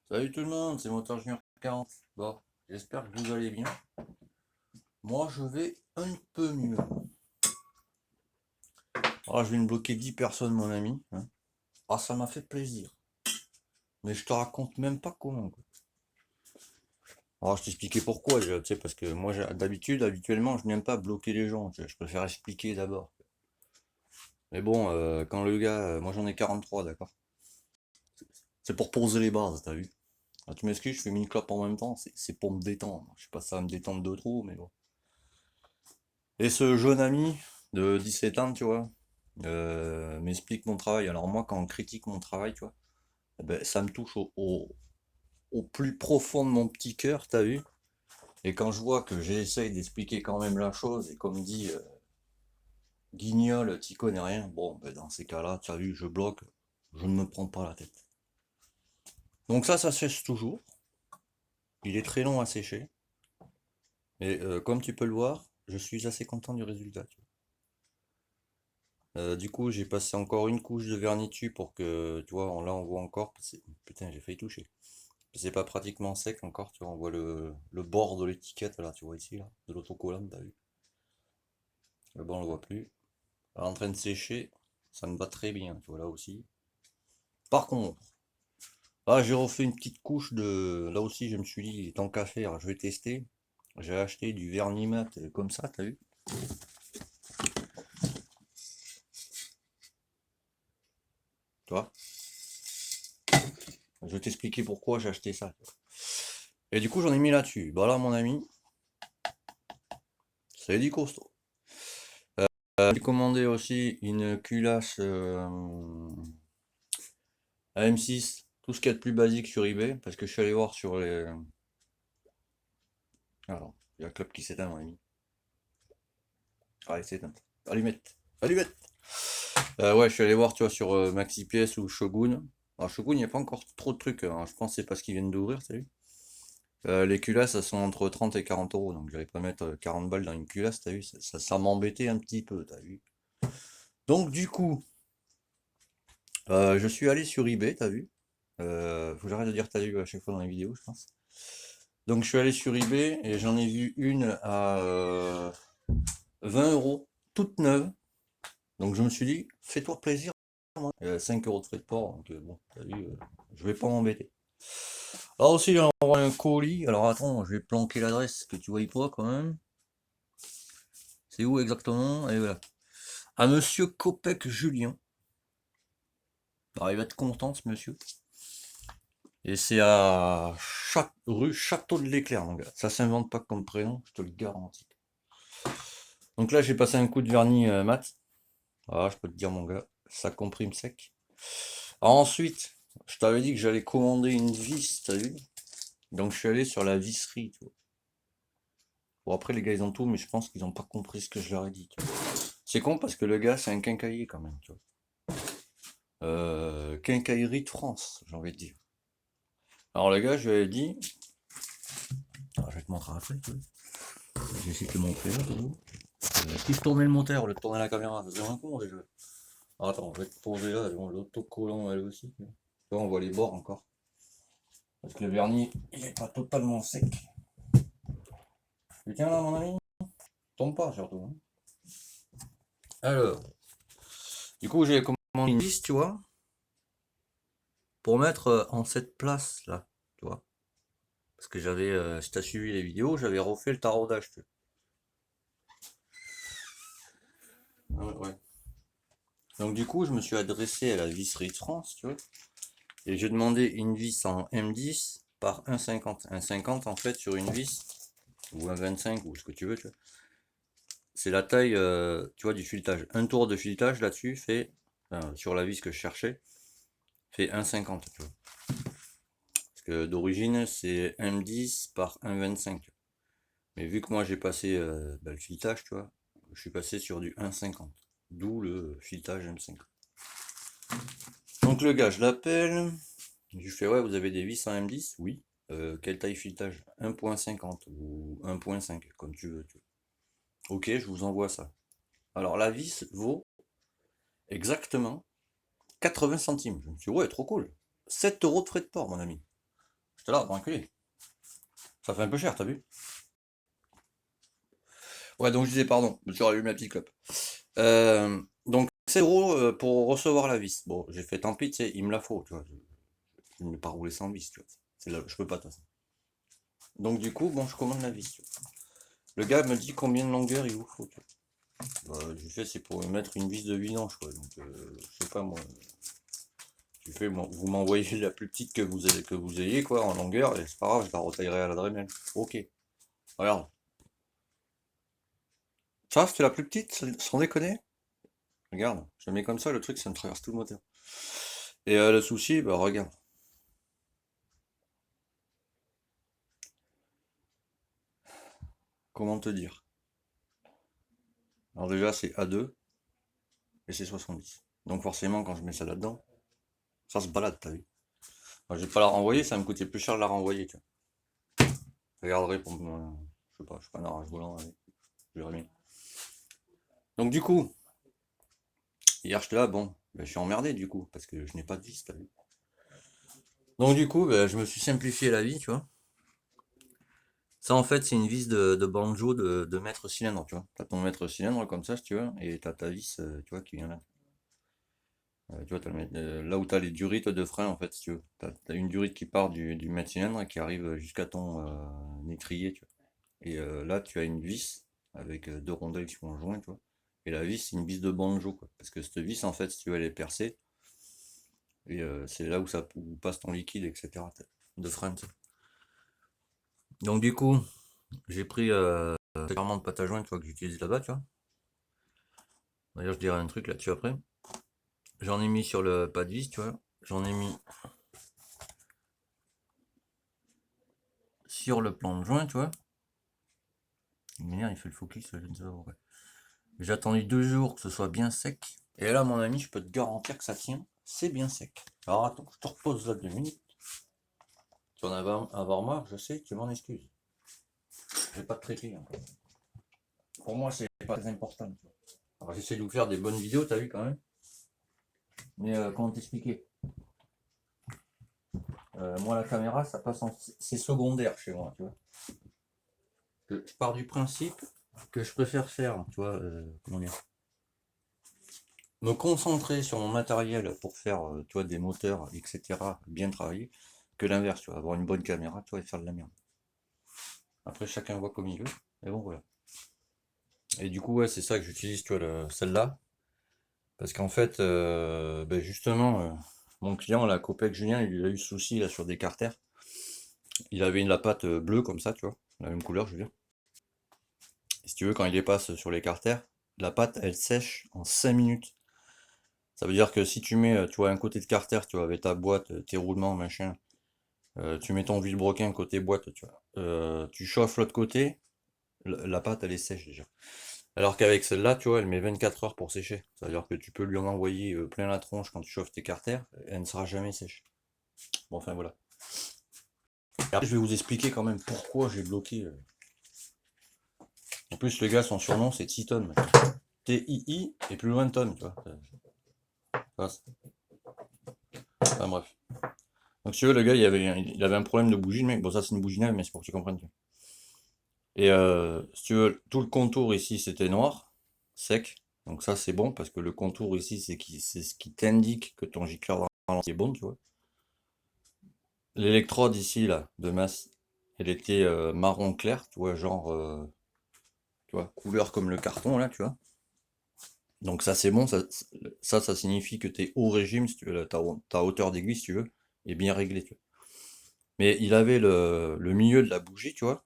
Salut tout le monde, c'est Moteur Junior 40. Bon, j'espère que vous allez bien. Moi, je vais un peu mieux. Ah, je viens de bloquer 10 personnes, mon ami, hein. Ah, ça m'a fait plaisir. Mais je te raconte même pas comment, quoi. Alors, je t'expliquais pourquoi, tu sais, parce que moi, habituellement, je n'aime pas bloquer les gens, tu sais, je préfère expliquer d'abord. Mais bon, quand le gars, moi j'en ai 43, d'accord? C'est pour poser les bases, t'as vu? Ah, tu m'excuses, je fais mini clope en même temps, c'est pour me détendre. Je sais pas si ça va me détendre de trop, mais bon. Et ce jeune ami de 17 ans, tu vois, m'explique mon travail. Alors moi, quand on critique mon travail, tu vois, eh ben, ça me touche au plus profond de mon petit cœur, t'as vu? Et quand je vois que j'essaye d'expliquer quand même la chose, et comme dit Guignol, t'y connais rien, bon, ben, dans ces cas-là, t'as vu, je bloque, je ne me prends pas la tête. Donc ça sèche toujours. Il est très long à sécher. Et comme tu peux le voir, je suis assez content du résultat. Tu vois. Du coup, j'ai passé encore une couche de vernis dessus pour que, tu vois, là on voit encore, putain, j'ai failli toucher. C'est pas pratiquement sec encore, tu vois, on voit le bord de l'étiquette là, tu vois ici, là, de l'autocollant, t'as vu. Le bord on le voit plus. En train de sécher, ça me va très bien, tu vois, là aussi. Par contre, là j'ai refait une petite couche de, là aussi je me suis dit, tant qu'à faire, je vais tester. J'ai acheté du vernis mat comme ça, t'as vu. Tu vois. Je vais t'expliquer pourquoi j'ai acheté ça. Et du coup j'en ai mis là-dessus. Bah là mon ami, c'est du costaud. J'ai commandé aussi une culasse AM6, tout ce qu'il y a de plus basique sur eBay, parce que je suis allé voir sur les... Alors, il y a un club qui s'éteint, mon ami. Ah, il s'éteint. Allumette. Allumette. Ouais, je suis allé voir, tu vois, sur MaxiPS ou Shogun. Alors, Shogun, il n'y a pas encore trop de trucs, hein. Je pense que c'est parce qu'ils viennent d'ouvrir, t'as vu. Les culasses, elles sont entre 30 et 40 euros, donc j'allais pas mettre 40 balles dans une culasse, t'as vu. Ça m'embêtait un petit peu, t'as vu. Donc, du coup, je suis allé sur eBay, t'as vu. Faut que j'arrête de dire t'as vu à chaque fois dans les vidéos, je pense. Donc je suis allé sur eBay et j'en ai vu une à 20 euros, toute neuve. Donc je me suis dit, fais-toi plaisir, moi. 5 euros de frais de port, donc bon, t'as vu, je vais pas m'embêter. Alors aussi, j'ai envoyé un colis. Alors attends, je vais planquer l'adresse que tu vois pas quand même. C'est où exactement? Et voilà. À monsieur Copec Julien. Alors il va être content ce monsieur. Et c'est à rue Château de l'Éclair, mon gars. Ça s'invente pas comme prénom, je te le garantis. Donc là, j'ai passé un coup de vernis mat. Ah, je peux te dire, mon gars, ça comprime sec. Alors ensuite, je t'avais dit que j'allais commander une vis, t'as vu? Donc je suis allé sur la visserie, tu vois. Bon, après, les gars, ils ont tout, mais je pense qu'ils n'ont pas compris ce que je leur ai dit, tu vois. C'est con parce que le gars, c'est un quincaillier quand même, tu vois. Quincaillerie de France, j'ai envie de dire. Alors le gars, je lui ai dit, alors, je vais te montrer après, tu vois. Je vais essayer de te montrer là, tu vois. Si je tournais le moteur au lieu de tourner la caméra, ça faisait un con déjà. Alors, attends, je vais te poser là, l'autocollant elle aussi. Tu vois, on voit les bords encore. Parce que le vernis, il est pas totalement sec. Tu tiens là, mon ami? Tombe pas surtout, hein. Alors, du coup, j'ai commandé une vis, tu vois, pour mettre en cette place là, tu vois. Parce que j'avais, si t'as suivi les vidéos, j'avais refait le taraudage, tu vois. Ouais, ouais. Donc, du coup, je me suis adressé à la visserie de France, tu vois. Et j'ai demandé une vis en M10 par 1,50. 1,50 en fait sur une vis, ou un 25 ou ce que tu veux, tu vois. C'est la taille, tu vois, du filetage. Un tour de filetage là-dessus fait, enfin, sur la vis que je cherchais, fait 1,50, tu vois. Parce que d'origine, c'est 1,10 par 1,25. Mais vu que moi j'ai passé le filetage, tu vois, je suis passé sur du 1,50. D'où le filetage M50. Donc le gars, je l'appelle. Je lui fais, ouais, vous avez des vis en M10? Oui. Quelle taille filetage? 1,50 ou 1,5, comme tu veux, tu vois. Ok, je vous envoie ça. Alors la vis vaut exactement 80 centimes. Je me suis dit, ouais, trop cool. 7 euros de frais de port, mon ami. J'étais là, bon, enculé. Ça fait un peu cher, t'as vu? Ouais, donc je disais, pardon, je me suis rallumé la petite clope. Donc, 7 euros pour recevoir la vis. Bon, j'ai fait tant pis, tu sais, il me la faut, tu vois. Je ne vais pas rouler sans vis, tu vois. C'est là, je peux pas, de toute façon. Donc, du coup, bon, je commande la vis, tu vois. Le gars me dit combien de longueur il vous faut, tu vois. Je lui fais, c'est pour mettre une vis de vidange, quoi. Donc, je sais pas, moi. Tu fais, vous m'envoyez la plus petite que vous ayez, quoi, en longueur, et c'est pas grave, je la retaillerai à la Dremel. Ok. Regarde. Ça, c'était la plus petite, sans déconner. Regarde, je la mets comme ça, le truc, ça me traverse tout le moteur. Et le souci, bah regarde. Comment te dire? Alors déjà, c'est A2 et c'est 70. Donc forcément, quand je mets ça là-dedans, ça se balade, t'as vu? Moi, je vais pas la renvoyer, ça va me coûter plus cher de la renvoyer, tu vois. Je regarderai pour me... Je sais pas, je suis pas un arrache volant, allez, je verrai bien. Donc du coup, hier j'étais là, bon, ben, je suis emmerdé du coup, parce que je n'ai pas de vis, t'as vu? Donc du coup, ben, je me suis simplifié la vie, tu vois. Ça en fait, c'est une vis de banjo de mètre cylindre, tu vois. T'as ton mètre cylindre comme ça, si tu veux, et t'as ta vis, tu vois, qui vient là. Tu vois, là où tu as les durites de frein, en fait, si tu veux. Tu as une durite qui part du mètre cylindre et qui arrive jusqu'à ton étrier, tu vois. Et là, tu as une vis avec deux rondelles qui sont jointes, tu vois. Et la vis, c'est une vis de banjo, quoi. Parce que cette vis, en fait, si tu veux, elle est percée. Et c'est là où passe ton liquide, etc. De frein, tu sais. Donc, du coup, j'ai pris clairement de pâte à joint, tu vois, que j'utilise là-bas, tu vois. D'ailleurs, je dirais un truc là-dessus après. J'en ai mis sur le pas de vis, tu vois. J'en ai mis sur le plan de joint, tu vois. Il fait le focus, je ne sais pas pourquoi. J'ai attendu 2 jours que ce soit bien sec. Et là, mon ami, je peux te garantir que ça tient. C'est bien sec. Alors attends, je te repose là 2 minutes. Tu en as avoir marre, je sais, tu m'en excuses. Je vais pas te traiter encore. Pour moi, c'est pas très important. Alors j'essaie de vous faire des bonnes vidéos, t'as vu quand même. Mais comment t'expliquer? Moi, la caméra, ça passe en... C'est secondaire chez moi, tu vois. Je pars du principe que je préfère faire, tu vois, comment dire, me concentrer sur mon matériel pour faire, tu vois, des moteurs, etc., bien travailler, que l'inverse, tu vois, avoir une bonne caméra, tu vois, et faire de la merde. Après, chacun voit comme il veut, et bon, voilà. Et du coup, ouais, c'est ça que j'utilise, tu vois, celle-là, parce qu'en fait, ben justement, mon client, la Copec Julien, il a eu ce souci, là, sur des carters. Il avait la pâte bleue, comme ça, tu vois, la même couleur, je veux dire. Et si tu veux, quand il les passe sur les carters, la pâte, elle sèche en 5 minutes. Ça veut dire que si tu mets, tu vois, un côté de carter, tu vois, avec ta boîte, tes roulements, machin, tu mets ton vilebrequin côté boîte, tu vois, tu chauffes l'autre côté, la pâte, elle est sèche déjà. Alors qu'avec celle-là, tu vois, elle met 24 heures pour sécher. Ça veut dire que tu peux lui en envoyer plein la tronche quand tu chauffes tes carters, elle ne sera jamais sèche. Bon, enfin voilà. Et après, je vais vous expliquer quand même pourquoi j'ai bloqué. En plus, le gars, son surnom, c'est Titon. T-I-I et plus loin tonne, tu vois. Enfin, bref. Donc, si tu veux, le gars, il avait un problème de bougie, le mec. Bon, ça, c'est une bougie neuve, mais c'est pour que tu comprennes. Et si tu veux, tout le contour ici, c'était noir, sec. Donc, ça, c'est bon, parce que le contour ici, c'est ce qui t'indique que ton gicleur est bon, tu vois. L'électrode ici, là, de masse, elle était marron clair, tu vois, genre, tu vois, couleur comme le carton, là, tu vois. Donc, ça, c'est bon, ça signifie que t'es au régime, si tu veux, ta hauteur d'aiguille, si tu veux, est bien réglée, tu vois. Mais il avait le milieu de la bougie, tu vois,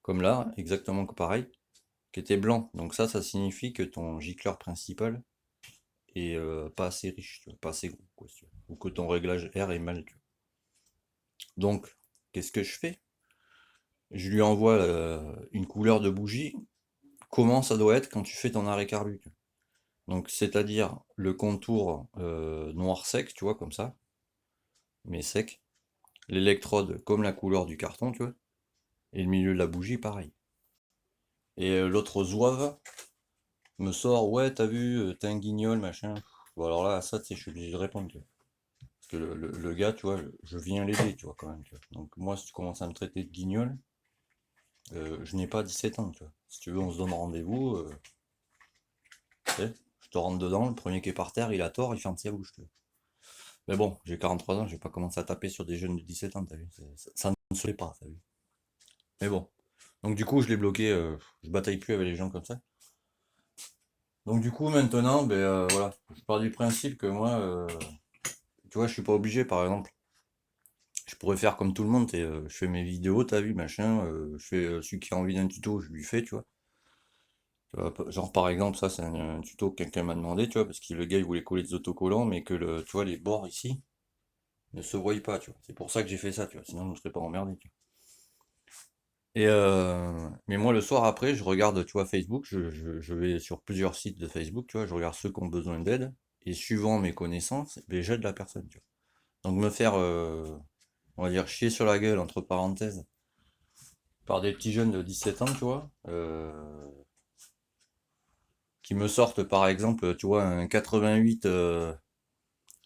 comme là, exactement pareil, qui était blanc. Donc ça signifie que ton gicleur principal est pas assez riche, tu vois, pas assez gros, quoi, si tu veux. Ou que ton réglage R est mal, tu vois. Donc, qu'est-ce que je fais? Je lui envoie une couleur de bougie, comment ça doit être quand tu fais ton arrêt carbu, tu vois. Donc, c'est-à-dire le contour noir sec, tu vois, comme ça, mais sec. L'électrode comme la couleur du carton, tu vois. Et le milieu de la bougie, pareil. Et l'autre zouave me sort, ouais, t'as vu, t'es un guignol, machin. Bon, alors là, ça, tu sais, je suis obligé de répondre, tu vois. Parce que le gars, tu vois, je viens l'aider, tu vois, quand même, tu vois. Donc moi, si tu commences à me traiter de guignol, je n'ai pas 17 ans, tu vois. Si tu veux, on se donne rendez-vous, tu sais, je te rentre dedans, le premier qui est par terre, il a tort, il ferme sa bouche, tu vois. Mais bon, j'ai 43 ans, je vais pas commencer à taper sur des jeunes de 17 ans, t'as vu, ça ne se fait pas, t'as vu. Mais bon. Donc du coup, je l'ai bloqué, je bataille plus avec les gens comme ça. Donc du coup, maintenant, ben voilà, je pars du principe que moi, tu vois, je suis pas obligé, par exemple. Je pourrais faire comme tout le monde, je fais mes vidéos, t'as vu, machin, je fais celui qui a envie d'un tuto, je lui fais, tu vois. Tu vois, genre par exemple, ça c'est un tuto que quelqu'un m'a demandé, tu vois, parce que le gars il voulait coller des autocollants, mais que tu vois, les bords ici ne se voient pas, tu vois. C'est pour ça que j'ai fait ça, tu vois, sinon je ne serais pas emmerdé, tu vois. Mais moi le soir après, je regarde, tu vois, Facebook, je vais sur plusieurs sites de Facebook, tu vois, je regarde ceux qui ont besoin d'aide, et suivant mes connaissances, ben, j'aide la personne, tu vois. Donc me faire, on va dire, chier sur la gueule, entre parenthèses, par des petits jeunes de 17 ans, tu vois, qui me sortent par exemple, tu vois, un 88,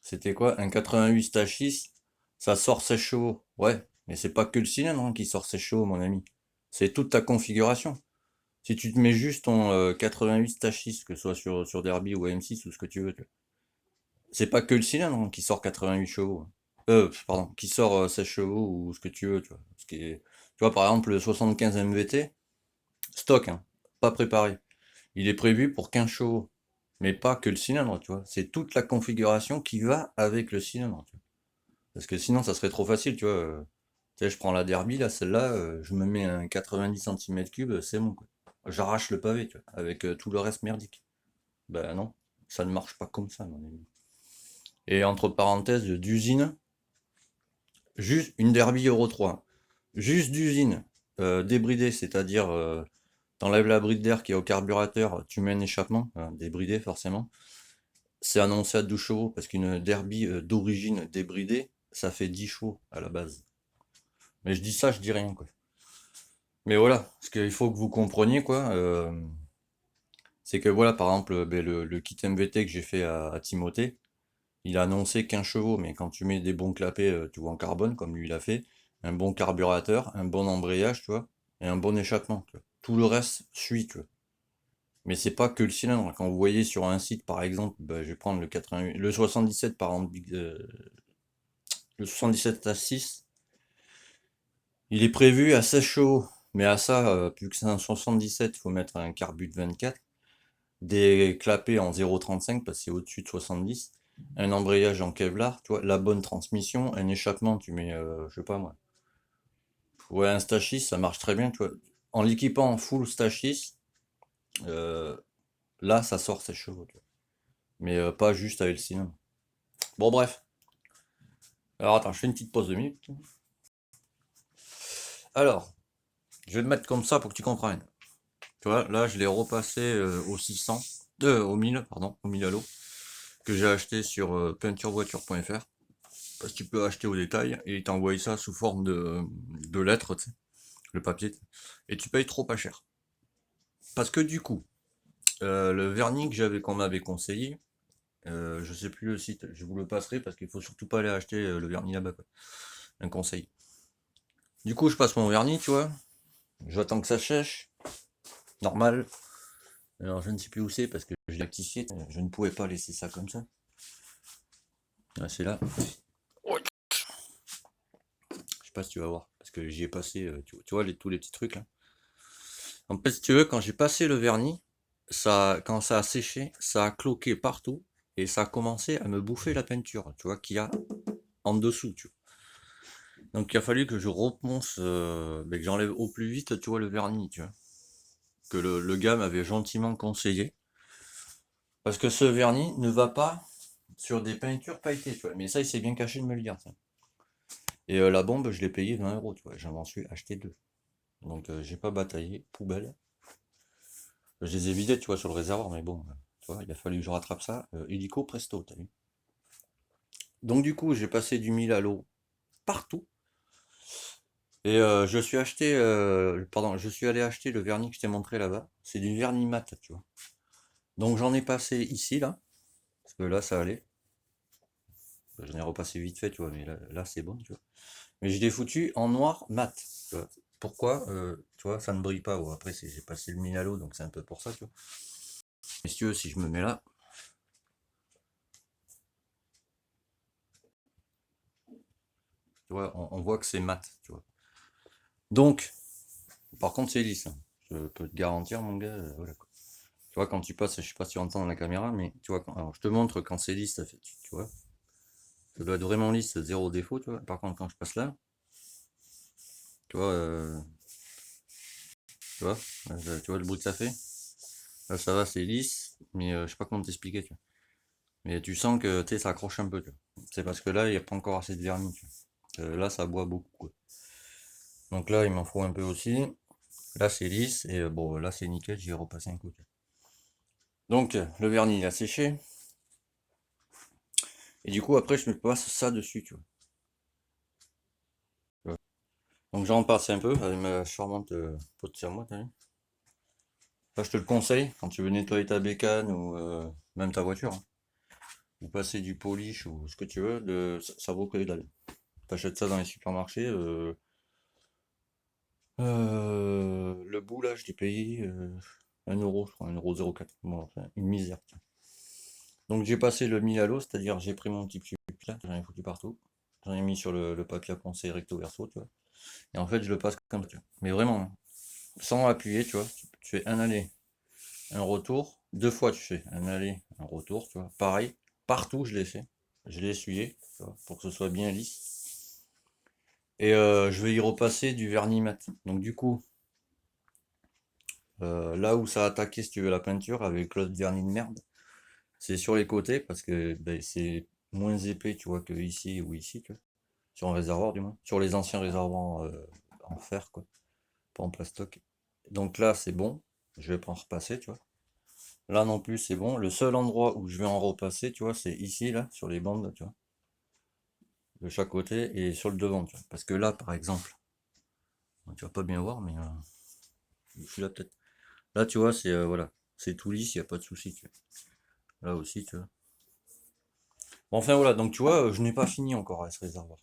c'était quoi? Un 88 Stachis, ça sort 16 chevaux. Ouais, mais c'est pas que le cylindre hein, qui sort 16 chevaux, mon ami. C'est toute ta configuration. Si tu te mets juste ton 88 Stachis, que ce soit sur Derby ou AM6 ou ce que tu veux, c'est pas que le cylindre hein, qui sort 88 chevaux. Pardon, qui sort 16 chevaux ou ce que tu veux, tu vois. Tu vois, par exemple, le 75 MVT, stock, hein, pas préparé. Il est prévu pour 15 chevaux. Mais pas que le cylindre, tu vois. C'est toute la configuration qui va avec le cylindre. Tu vois. Parce que sinon, ça serait trop facile, tu vois. Tu sais, je prends la Derby, là, celle-là, je me mets un 90 cm3, c'est bon, quoi. J'arrache le pavé, tu vois, avec tout le reste merdique. Ben non, ça ne marche pas comme ça, mon ami. Et entre parenthèses, d'usine, juste une Derby Euro 3. Juste d'usine, débridée, c'est-à-dire t'enlèves la bride d'air qui est au carburateur, tu mets un échappement, débridé forcément. C'est annoncé à 12 chevaux parce qu'une Derby d'origine débridée, ça fait 10 chevaux à la base. Mais je dis ça, je dis rien quoi. Mais voilà, ce qu'il faut que vous compreniez quoi, c'est que voilà, par exemple, ben, le kit MVT que j'ai fait à Timothée, il a annoncé 15 chevaux, mais quand tu mets des bons clapets, tu vois, en carbone, comme lui il a fait, un bon carburateur, un bon embrayage, tu vois, et un bon échappement, tu vois. Tout le reste suit, tu vois. Mais c'est pas que le cylindre. Quand vous voyez sur un site, par exemple, bah, je vais prendre le 88, le 77 par exemple, le 77 à 6, il est prévu à 16 chevaux. Mais à ça, vu que c'est un 77, il faut mettre un carbu de 24, des clapets en 0,35 parce que c'est au-dessus de 70, un embrayage en Kevlar, tu vois, la bonne transmission, un échappement, tu mets, je sais pas moi, ouais, un Stachis, ça marche très bien, tu vois. En l'équipant en full Stachis, euh, là, ça sort 16 chevaux, tu vois. Mais pas juste avec le cylindre. Bon, bref. Alors attends, je fais une petite pause de minute. Alors, je vais le mettre comme ça pour que tu comprennes. Tu vois, là, je l'ai repassé au 600, au 1000, pardon, au 1000 à l'eau, que j'ai acheté sur peinturevoiture.fr. Parce que tu peux acheter au détail et ils t'envoient ça sous forme de lettres, tu sais, le papier. Et tu payes trop pas cher. Parce que du coup, le vernis que qu'on m'avait conseillé, je sais plus le site, je vous le passerai parce qu'il faut surtout pas aller acheter le vernis là-bas, quoi. Un conseil. Du coup, je passe mon vernis, tu vois. J'attends que ça sèche. Normal. Alors, je ne sais plus où c'est parce que je l'ai actifié. Je ne pouvais pas laisser ça comme ça. Ah, c'est là. Je sais pas si tu vas voir. Parce que j'y ai passé, tu vois, tous les petits trucs là. En fait, si tu veux, quand j'ai passé le vernis, quand ça a séché, ça a cloqué partout. Et ça a commencé à me bouffer la peinture, tu vois, qu'il y a en dessous, tu vois. Donc, il a fallu que je reponce, que j'enlève au plus vite, tu vois, le vernis, tu vois. Que le gars m'avait gentiment conseillé. Parce que ce vernis ne va pas sur des peintures pailletées, tu vois. Mais ça, il s'est bien caché de me le dire, ça. Et la bombe, je l'ai payé 20 €, tu vois. J'en suis acheté deux. Donc, j'ai pas bataillé, poubelle. Je les ai vidés, tu vois, sur le réservoir, mais bon, tu vois, il a fallu que je rattrape ça. Illico presto, t'as vu. Donc, du coup, j'ai passé du 1000 à l'eau partout. Et je suis allé acheter le vernis que je t'ai montré là-bas. C'est du vernis mat, tu vois. Donc, j'en ai passé ici, là. Parce que là, ça allait. J'en ai repassé vite fait, tu vois, mais là c'est bon, tu vois. Mais je l'ai foutu en noir mat, tu vois. Pourquoi? Tu vois, ça ne brille pas. Bon, après, j'ai passé le mille à l'eau, donc c'est un peu pour ça, tu vois. Mais si tu veux, si je me mets là, tu vois, on voit que c'est mat, tu vois. Donc, par contre, c'est lisse, hein. Je peux te garantir, mon gars, voilà, quoi. Tu vois, quand tu passes, je sais pas si tu entends dans la caméra, mais tu vois, alors, je te montre quand c'est lisse, ça fait, tu vois, ça doit être vraiment lisse, zéro défaut, tu vois. Par contre, quand je passe là, tu vois, tu vois, tu vois le bruit que ça fait? Là, ça va, c'est lisse, mais je sais pas comment t'expliquer, tu vois. Mais tu sens que, tu sais, ça accroche un peu, tu vois. C'est parce que là, il n'y a pas encore assez de vernis, tu vois. Là, ça boit beaucoup, quoi. Donc là, il m'en faut un peu aussi. Là, c'est lisse, et bon, là, c'est nickel, j'y vais repasser un coup, tu vois. Donc, le vernis, il a séché. Et du coup, après, je me passe ça dessus, tu vois. Donc, j'en passe un peu avec ma charmante peau de serre-moi, t'as vu. Ça, je te le conseille quand tu veux nettoyer ta bécane ou même ta voiture, hein. Ou passer du polish ou ce que tu veux, ça vaut que les dalles. T'achètes ça dans les supermarchés. Le bout là, je l'ai payé 1 euro, je crois, 1,04 €. Bon, enfin, une misère, tiens. Donc j'ai passé le mi à l'eau, c'est-à-dire j'ai pris mon petit pupitre là, j'en ai foutu partout. J'en ai mis sur le papier à poncer recto verso, tu vois. Et en fait, je le passe comme ça, tu vois. Mais vraiment, hein, sans appuyer, tu vois. Tu fais un aller, un retour. 2 fois, tu fais un aller, un retour, tu vois. Pareil, partout, je l'ai fait. Je l'ai essuyé, tu vois, pour que ce soit bien lisse. Et je vais y repasser du vernis mat. Donc du coup, là où ça a attaqué, si tu veux, la peinture, avec l'autre vernis de merde, c'est sur les côtés, parce que ben, c'est moins épais, tu vois, que ici ou ici, tu vois. Sur un réservoir, du moins. Sur les anciens réservoirs en fer, quoi. Pas en plastoc. Donc là, c'est bon. Je vais pas en repasser, tu vois. Là non plus, c'est bon. Le seul endroit où je vais en repasser, tu vois, c'est ici, là, sur les bandes, tu vois. De chaque côté et sur le devant, tu vois. Parce que là, par exemple, tu vas pas bien voir, mais je suis là peut-être. Là, tu vois, c'est voilà. C'est tout lisse, il n'y a pas de souci, tu vois. Là aussi, tu vois. Bon, enfin voilà, donc tu vois, je n'ai pas fini encore à ce réservoir.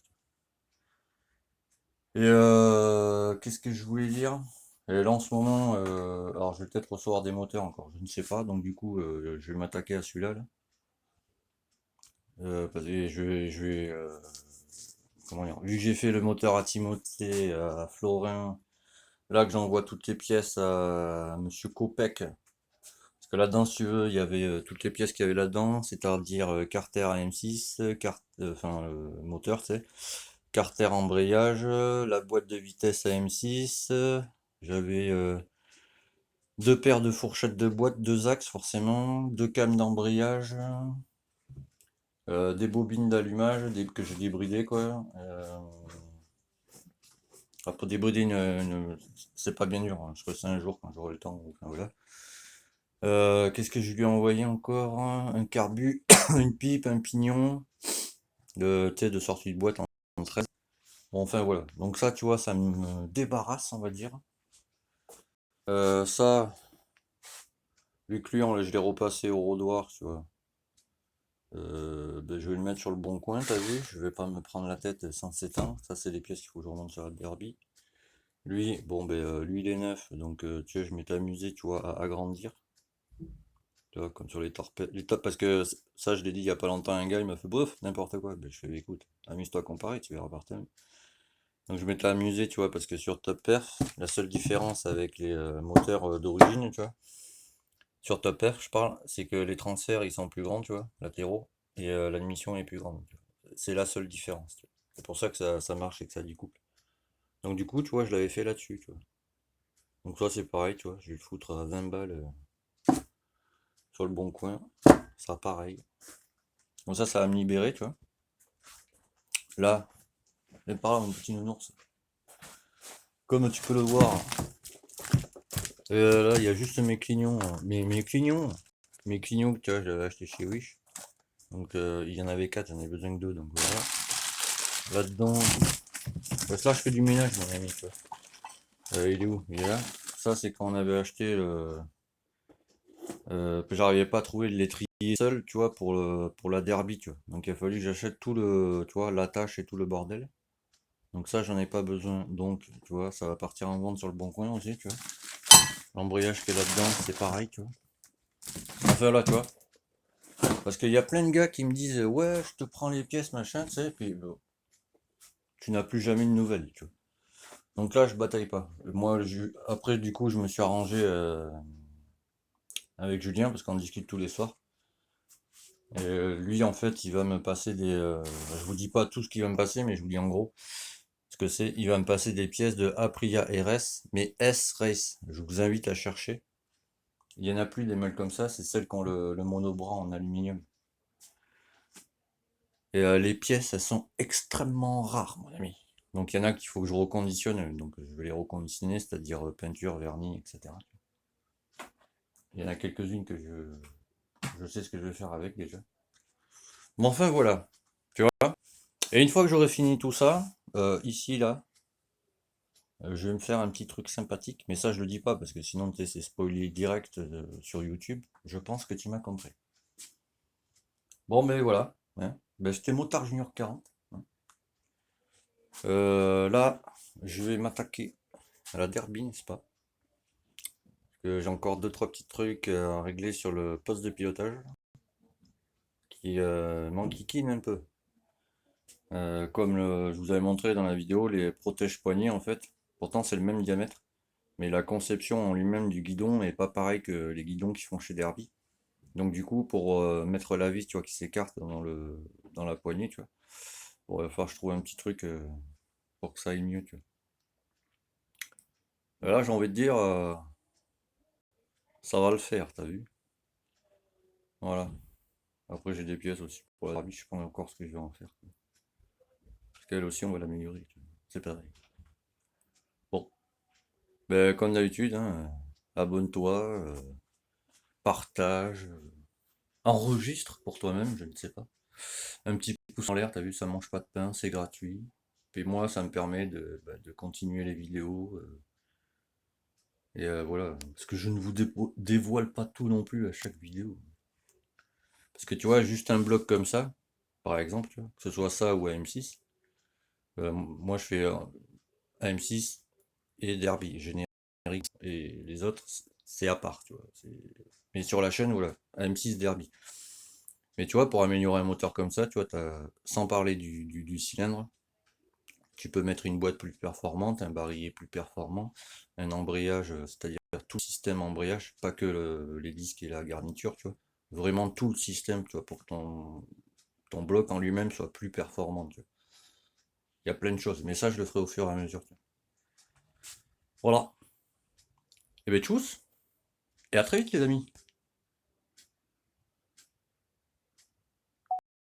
Et qu'est-ce que je voulais dire? Et là en ce moment, alors je vais peut-être recevoir des moteurs encore, je ne sais pas, donc du coup je vais m'attaquer à celui-là. Là. Parce que comment dire, vu que j'ai fait le moteur à Timothée, à Florin, là que j'envoie toutes les pièces à Monsieur Kopek, parce que là-dedans, si tu veux, il y avait toutes les pièces qu'il y avait là-dedans, c'est-à-dire carter AM6, enfin moteur, tu sais, carter embrayage, la boîte de vitesse AM6, j'avais 2 paires de fourchettes de boîte, 2 axes forcément, 2 cames d'embrayage, des bobines d'allumage que j'ai débridées quoi. Après débrider c'est pas bien dur, hein. Je ferai ça un jour quand j'aurai le temps. Enfin, voilà. Qu'est-ce que je lui ai envoyé encore? Un carbu, une pipe, un pignon, de sortie de boîte en 13. Bon, enfin voilà. Donc ça, tu vois, ça me débarrasse, on va dire. Ça, le client, là, je l'ai repassé au rodoir, tu vois. Ben, je vais le mettre sur le bon coin, t'as vu? Je vais pas me prendre la tête sans s'éteindre. Ça, c'est les pièces qu'il faut que je remonte sur la derby. Lui, bon, ben, lui, il est neuf, donc tu vois, je m'étais amusé, tu vois, à agrandir. Tu vois, comme sur les torpilles. Parce que ça, je l'ai dit il y a pas longtemps à un gars, il m'a fait bof, n'importe quoi. Ben, je fais, écoute, amuse-toi à comparer, tu verras par toi-même. Donc, je m'étais amusé, tu vois, parce que sur Top Perf, la seule différence avec les moteurs d'origine, tu vois, sur Top Perf, je parle, c'est que les transferts, ils sont plus grands, tu vois, latéraux, et l'admission est plus grande, tu vois. C'est la seule différence, tu vois. C'est pour ça que ça marche et que ça découple. Donc, du coup, tu vois, je l'avais fait là-dessus, tu vois. Donc, ça, c'est pareil, tu vois, je vais le foutre à 20 balles sur le bon coin. Ça sera pareil. Bon, ça va me libérer, tu vois. Là, viens par là, mon petit nounours. Comme tu peux le voir, là, il y a juste mes clignons. Mes clignons que tu vois, je l'avais acheté chez Wish. Donc, il y en avait 4, j'en ai besoin que 2. Donc, voilà. Là-dedans, parce que là, je fais du ménage, mon ami, tu vois. Il est où? Il est là. Ça, c'est quand on avait acheté que j'arrivais pas à trouver le l'étrier. est seul, tu vois, pour la derby, tu vois. Donc il a fallu que j'achète tout le, tu vois, l'attache et tout le bordel. Donc ça, j'en ai pas besoin. Donc, tu vois, ça va partir en vente sur le bon coin aussi, tu vois. L'embrayage qui est là-dedans, c'est pareil, tu vois. Enfin là, tu vois. Parce qu'il y a plein de gars qui me disent ouais, je te prends les pièces, machin, tu sais, puis tu n'as plus jamais de nouvelles, tu vois. Donc là, je bataille pas. Moi, après, du coup, je me suis arrangé avec Julien parce qu'on discute tous les soirs. Et lui, en fait, il va me passer des. Je vous dis pas tout ce qu'il va me passer, mais je vous dis en gros ce que c'est. Il va me passer des pièces de Aprilia RS, mais S-Race. Je vous invite à chercher. Il y en a plus des mails comme ça, c'est celles qui ont le monobras en aluminium. Et les pièces, elles sont extrêmement rares, mon ami. Donc il y en a qu'il faut que je reconditionne, donc je vais les reconditionner, c'est-à-dire peinture, vernis, etc. Il y en a quelques-unes que je sais ce que je vais faire avec déjà. Mais enfin voilà, tu vois. Et une fois que j'aurai fini tout ça, ici, là, je vais me faire un petit truc sympathique, mais ça je le dis pas parce que sinon tu sais, c'est spoilé direct sur YouTube. Je pense que tu m'as compris. Bon, mais voilà, hein. Ben, c'était Motard Junior 40. Hein. Là, je vais m'attaquer à la derby, n'est-ce pas? Parce que j'ai encore deux trois petits trucs à régler sur le poste de pilotage qui m'enquiquinent un peu. Comme je vous avais montré dans la vidéo, les protèges poignets en fait. Pourtant c'est le même diamètre, mais la conception en lui-même du guidon est pas pareil que les guidons qui font chez Derby. Donc du coup, pour mettre la vis, tu vois, qui s'écarte dans la poignée, tu vois, bon, il va falloir que je trouve un petit truc pour que ça aille mieux, tu vois. Et là, j'ai envie de dire, ça va le faire, t'as vu? Voilà. Après, j'ai des pièces aussi pour la Derby, je sais pas encore ce que je vais en faire. Parce qu'elle aussi, on va l'améliorer, tu vois. C'est pareil. Bon, ben, comme d'habitude, hein, abonne-toi, partage, enregistre pour toi-même, je ne sais pas. Un petit pouce en l'air, t'as vu, ça mange pas de pain, c'est gratuit. Puis moi, ça me permet de continuer les vidéos. Et voilà, parce que je ne vous dévoile pas tout non plus à chaque vidéo. Parce que tu vois, juste un bloc comme ça, par exemple, tu vois, que ce soit ça ou AM6, moi je fais AM6 et Derby, générique, et les autres, c'est à part, tu vois. Mais sur la chaîne, voilà, AM6 Derby. Mais tu vois, pour améliorer un moteur comme ça, tu vois, sans parler du cylindre, tu peux mettre une boîte plus performante, un barillet plus performant, un embrayage, c'est-à-dire tout le système embrayage, pas que les disques et la garniture, tu vois. Vraiment tout le système, tu vois, pour que ton bloc en lui-même soit plus performant, tu vois. Il y a plein de choses, mais ça, je le ferai au fur et à mesure. Tu vois. Voilà. Et ben tchuss, et à très vite les amis.